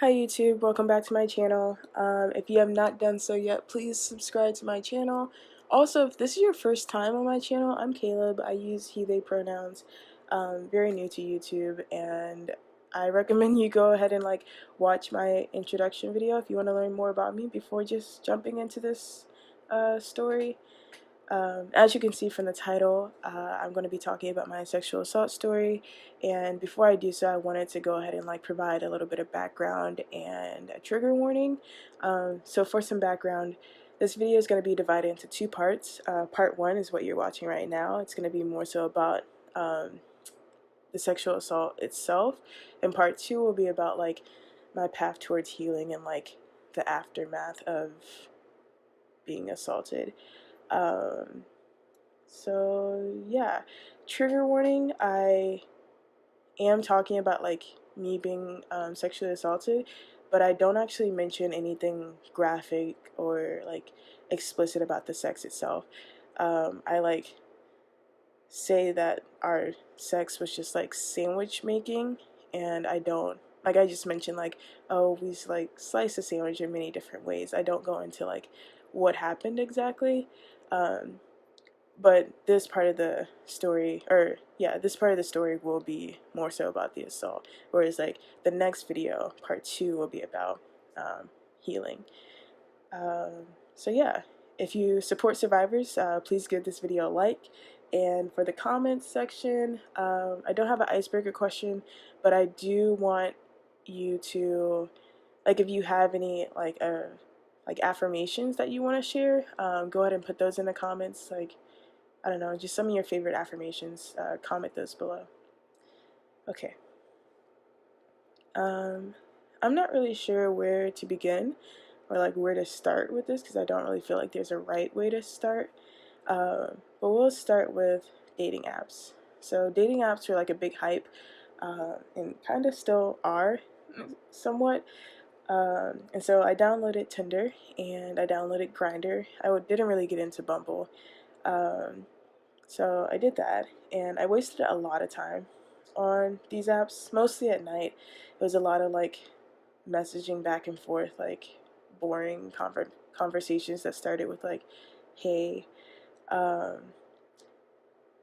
Hi YouTube, welcome back to my channel. If you have not done so yet, please subscribe to my channel. Also, if this is your first time on my channel, I'm Caleb. I use he, they pronouns. Very new to YouTube, and I recommend you go ahead and watch my introduction video if you want to learn more about me before just jumping into this story. As you can see from the title, I'm going to be talking about my sexual assault story, and before I do so, I wanted to go ahead and provide a little bit of background and a trigger warning. So for some background, this video is going to be divided into two parts. Part one is what you're watching right now. It's going to be more so about the sexual assault itself, and part two will be about my path towards healing and the aftermath of being assaulted. Um, so yeah, trigger warning, I am talking about me being sexually assaulted, but I don't actually mention anything graphic or explicit about the sex itself. I say that our sex was just sandwich making, and I don't I just mentioned oh, we slice a sandwich in many different ways. I don't go into what happened exactly. um, but this part of the story, or yeah, this part of the story will be more so about the assault, whereas the next video, part two, will be about healing. So yeah, if you support survivors, please give this video a like. And for the comments section, I don't have an icebreaker question, but I do want you to, if you have any affirmations that you want to share, go ahead and put those in the comments. I don't know, just some of your favorite affirmations. Comment those below. Okay. I'm not really sure where to begin or where to start with this, because I don't really feel like there's a right way to start. But we'll start with dating apps. So dating apps were a big hype, and kind of still are somewhat. And so I downloaded Tinder and I downloaded Grindr. I didn't really get into Bumble. So I did that, and I wasted a lot of time on these apps, mostly at night. It was a lot of messaging back and forth, boring conversations that started with hey. Um,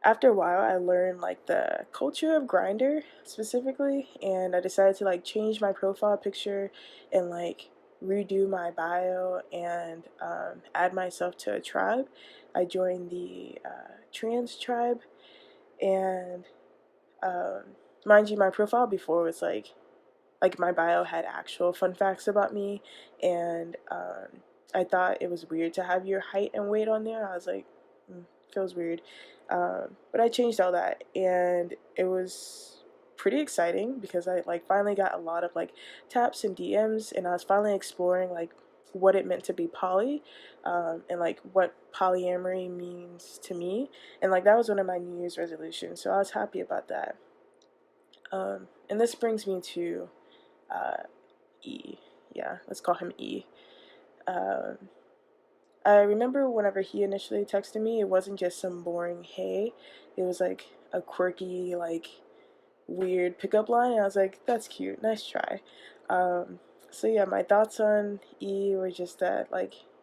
After a while, I learned the culture of Grindr specifically, and I decided to change my profile picture and redo my bio and add myself to a tribe. I joined the trans tribe, and um, mind you, my profile before was my bio had actual fun facts about me, and I thought it was weird to have your height and weight on there. I was like, feels weird. But I changed all that, and it was pretty exciting because I finally got a lot of taps and DMs, and I was finally exploring what it meant to be poly, and what polyamory means to me, and that was one of my New Year's resolutions, so I was happy about that. And this brings me to E. Yeah, let's call him E. Um, I remember whenever he initially texted me, it wasn't just some boring hey. It was a quirky, weird pickup line, and I was like, that's cute, nice try. So yeah, my thoughts on E were just that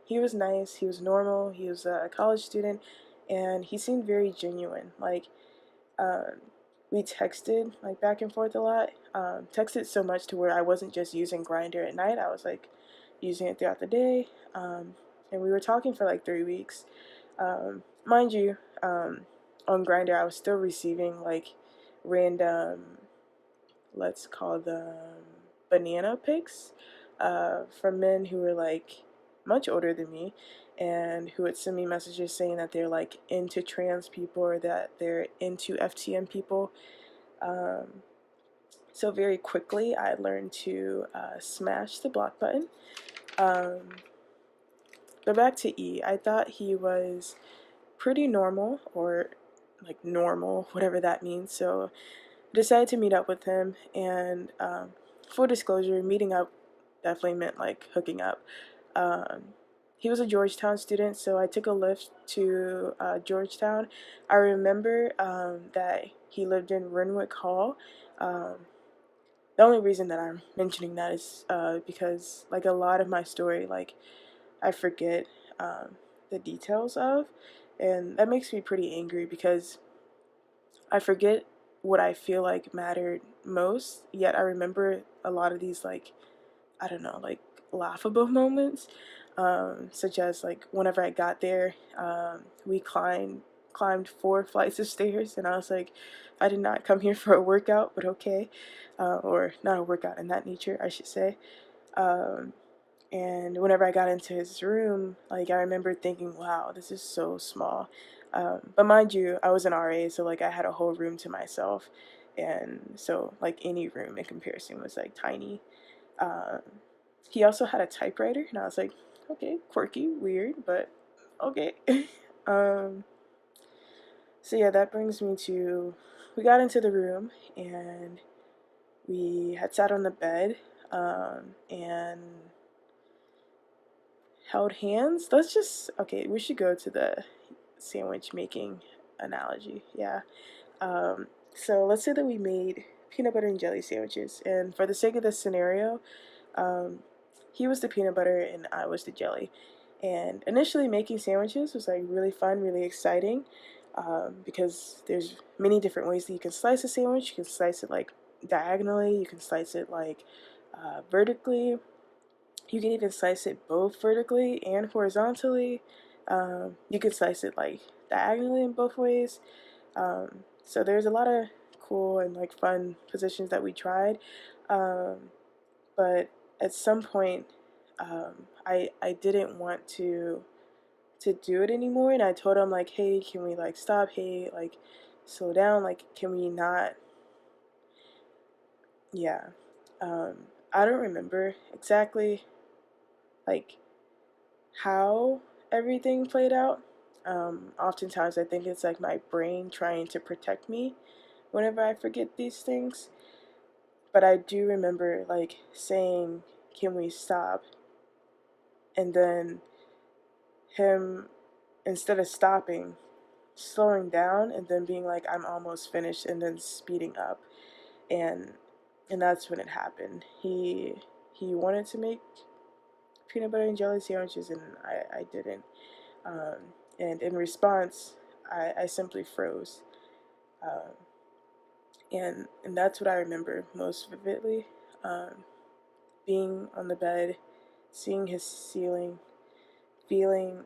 he was nice, he was normal, he was a college student, and he seemed very genuine. Um, we texted back and forth a lot. Texted so much to where I wasn't just using Grindr at night. I was using it throughout the day. And we were talking for 3 weeks. Mind you, on Grindr I was still receiving random, let's call them banana pics, from men who were much older than me, and who would send me messages saying that they're into trans people or that they're into FTM people. So very quickly I learned to smash the block button. But back to E, I thought he was pretty normal, or normal, whatever that means. So I decided to meet up with him, and full disclosure, meeting up definitely meant hooking up. He was a Georgetown student, so I took a lift to Georgetown. I remember that he lived in Renwick Hall, um, the only reason that I'm mentioning that is because like a lot of my story, like I forget the details of, and that makes me pretty angry because I forget what I feel like mattered most. Yet I remember a lot of these, like, I don't know, like laughable moments, such as like whenever I got there, we climbed 4 flights of stairs, and I was like, I did not come here for a workout, but okay, or not a workout in that nature, I should say. Um, and whenever I got into his room, like I remember thinking, wow, this is so small. But mind you, I was an RA, so like I had a whole room to myself, and so like any room in comparison was like tiny. Um, he also had a typewriter, and I was like, okay, quirky, weird, but okay. um, so yeah, that brings me to, we got into the room, and we had sat on the bed, and held hands. Let's just, okay, we should go to the sandwich making analogy. Yeah. So let's say that we made peanut butter and jelly sandwiches, and for the sake of this scenario, um, he was the peanut butter and I was the jelly. And initially, making sandwiches was like really fun, really exciting, because there's many different ways that you can slice a sandwich. You can slice it like diagonally. You can slice it like vertically. You can even slice it both vertically and horizontally. You can slice it like diagonally in both ways. So there's a lot of cool and like fun positions that we tried. But at some point, I didn't want to do it anymore, and I told him like, hey, can we like stop? Hey, like slow down. Like, can we not? Yeah. Um, I don't remember exactly like how everything played out. Oftentimes, I think it's like my brain trying to protect me whenever I forget these things. But I do remember like saying, "Can we stop?" And then him, instead of stopping, slowing down and then being like, "I'm almost finished," and then speeding up, and that's when it happened. He wanted to make peanut butter and jelly sandwiches, and I didn't. Um, and in response, I simply froze. Um, and that's what I remember most vividly. Um, Being on the bed, seeing his ceiling, feeling,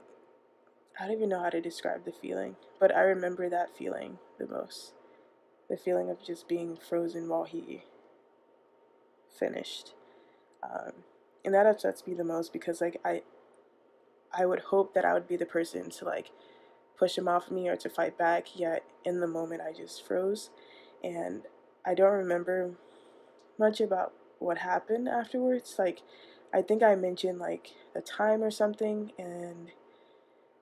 I don't even know how to describe the feeling, but I remember that feeling the most. The feeling of just being frozen while he finished. Um, and that upsets me the most because like I would hope that I would be the person to like push him off me or to fight back, yet in the moment I just froze. And I don't remember much about what happened afterwards. Like, I think I mentioned like the time or something, and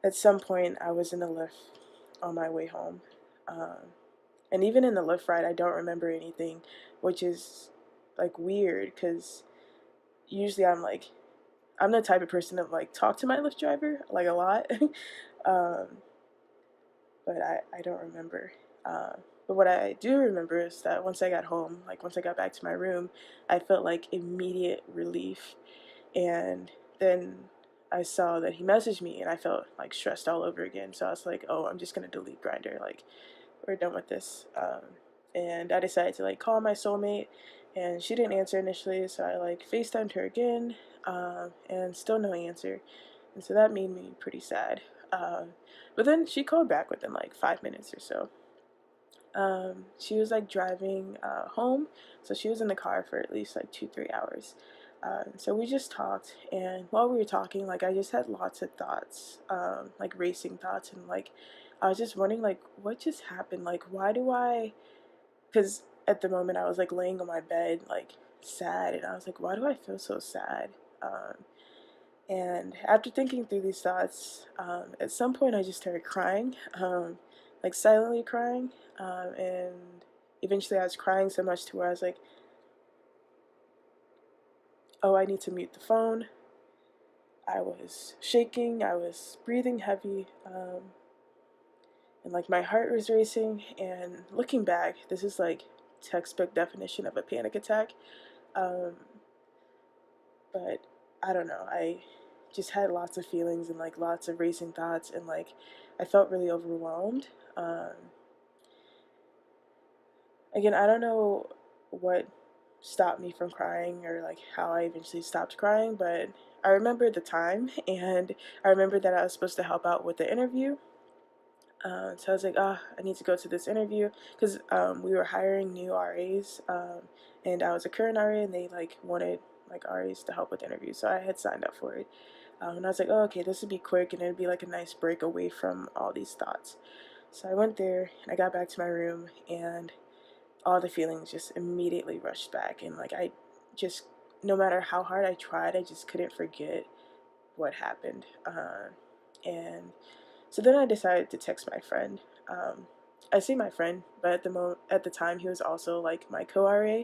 at some point I was in a lift on my way home. Um, and even in the lift ride, I don't remember anything, which is like weird because usually I'm the type of person that like talk to my Lyft driver like a lot. um, but I don't remember. But what I do remember is that once I got home, like once I got back to my room, I felt like immediate relief. And then I saw that he messaged me, and I felt like stressed all over again. So I was like, oh, I'm just gonna delete Grinder. Like, we're done with this. And I decided to like call my soulmate, and she didn't answer initially. So I like FaceTimed her again, and still no answer. And so that made me pretty sad. But then she called back within like 5 minutes or so. She was like driving home, so she was in the car for at least like 2-3 hours. So we just talked, and while we were talking, like I just had lots of thoughts, like racing thoughts, and like I was just wondering, like, what just happened? Like, why do I? Because at the moment I was like laying on my bed, like sad, and I was like, why do I feel so sad? And after thinking through these thoughts, at some point I just started crying, like silently crying. And eventually I was crying so much to where I was like, oh, I need to mute the phone. I was shaking, I was breathing heavy, and like my heart was racing. And looking back, this is like textbook definition of a panic attack. Um, but I don't know. I just had lots of feelings and like lots of racing thoughts, and like I felt really overwhelmed. Again, I don't know what stopped me from crying or like how I eventually stopped crying, but I remember the time, and I remember that I was supposed to help out with the interview. So I was like, I need to go to this interview because we were hiring new RAs, and I was a current RA, and they like wanted like RAs to help with interviews, so I had signed up for it. And I was like, oh, okay, this would be quick, and it'd be like a nice break away from all these thoughts. So I went there, and I got back to my room, and all the feelings just immediately rushed back, and like I just, no matter how hard I tried, I just couldn't forget what happened. And so then I decided to text my friend. I say my friend, but at the time he was also like my co-RA.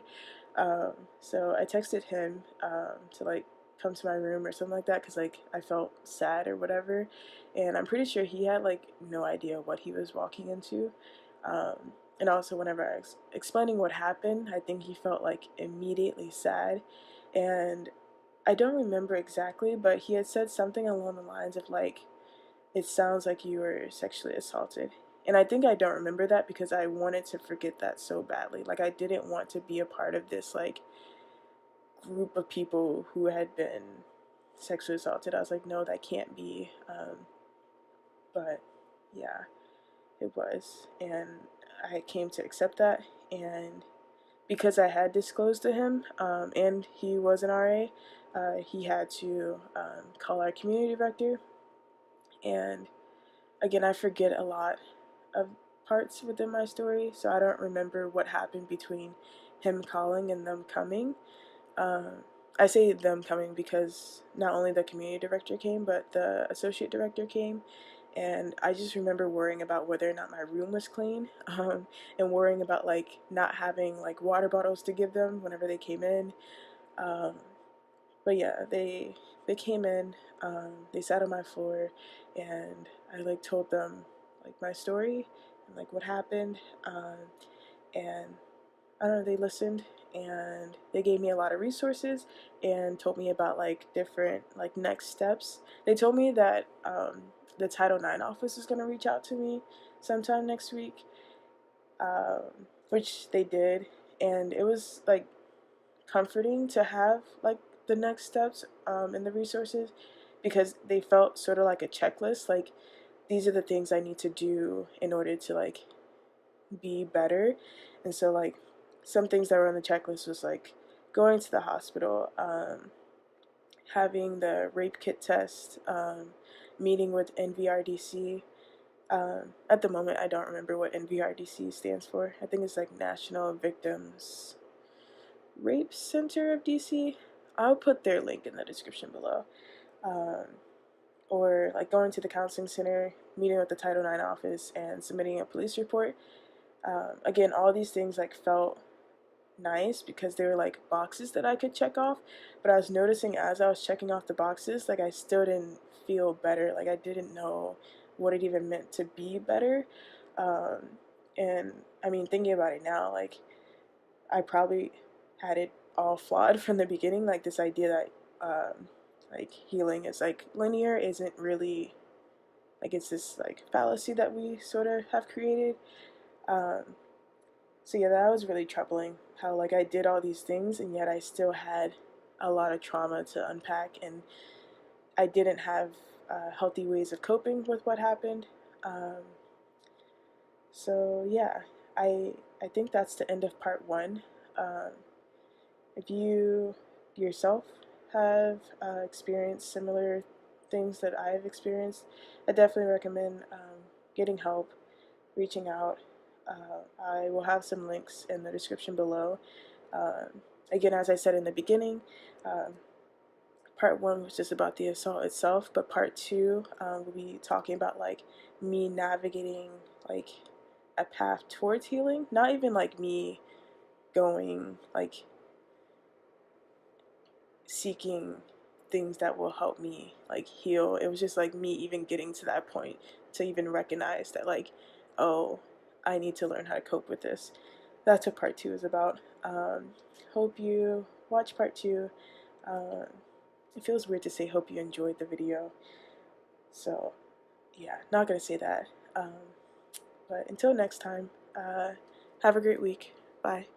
So I texted him to like come to my room or something like that because like I felt sad or whatever, and I'm pretty sure he had like no idea what he was walking into. And also, whenever I was explaining what happened, I think he felt like immediately sad, and I don't remember exactly, but he had said something along the lines of like, it sounds like you were sexually assaulted. And I think I don't remember that because I wanted to forget that so badly. Like I didn't want to be a part of this like group of people who had been sexually assaulted. I was like, no, that can't be. But yeah, it was. And I came to accept that. And because I had disclosed to him, and he was an RA, he had to call our community director. And again, I forget a lot of parts within my story, so I don't remember what happened between him calling and them coming. Um, I say them coming because not only the community director came, but the associate director came. And I just remember worrying about whether or not my room was clean, and worrying about like not having like water bottles to give them whenever they came in. Um, but yeah, they came in, they sat on my floor, and I like told them like my story and like what happened, and I don't know, they listened, and they gave me a lot of resources and told me about like different like next steps. They told me that the Title IX office is gonna reach out to me sometime next week, which they did, and it was like comforting to have like the next steps and the resources because they felt sort of like a checklist. Like these are the things I need to do in order to like be better. And so like some things that were on the checklist was like going to the hospital, having the rape kit test, meeting with NVRDC. At the moment, I don't remember what NVRDC stands for. I think it's like National Victims Rape Center of DC. I'll put their link in the description below. Um, or like going to the counseling center, meeting with the Title IX office, and submitting a police report. Again, all these things like felt nice because they were like boxes that I could check off. But I was noticing as I was checking off the boxes, like I still didn't feel better. Like I didn't know what it even meant to be better. Um, and I mean, thinking about it now, like I probably had it all flawed from the beginning. Like this idea that like healing is like linear isn't really like, it's this like fallacy that we sort of have created. Um, so yeah, that was really troubling. How like I did all these things and yet I still had a lot of trauma to unpack, and I didn't have healthy ways of coping with what happened. Um, so yeah, I think that's the end of part one. Um, If you yourself have experienced similar things that I've experienced, I definitely recommend getting help, reaching out. I will have some links in the description below. Again, as I said in the beginning, um, part one was just about the assault itself, but part two will be talking about like me navigating like a path towards healing. Not even like me going like seeking things that will help me like heal. It was just like me even getting to that point to even recognize that like, oh, I need to learn how to cope with this. That's what part two is about. Hope you watch part 2. Uh, it feels weird to say hope you enjoyed the video. So, yeah, not gonna say that. But until next time, have a great week. Bye.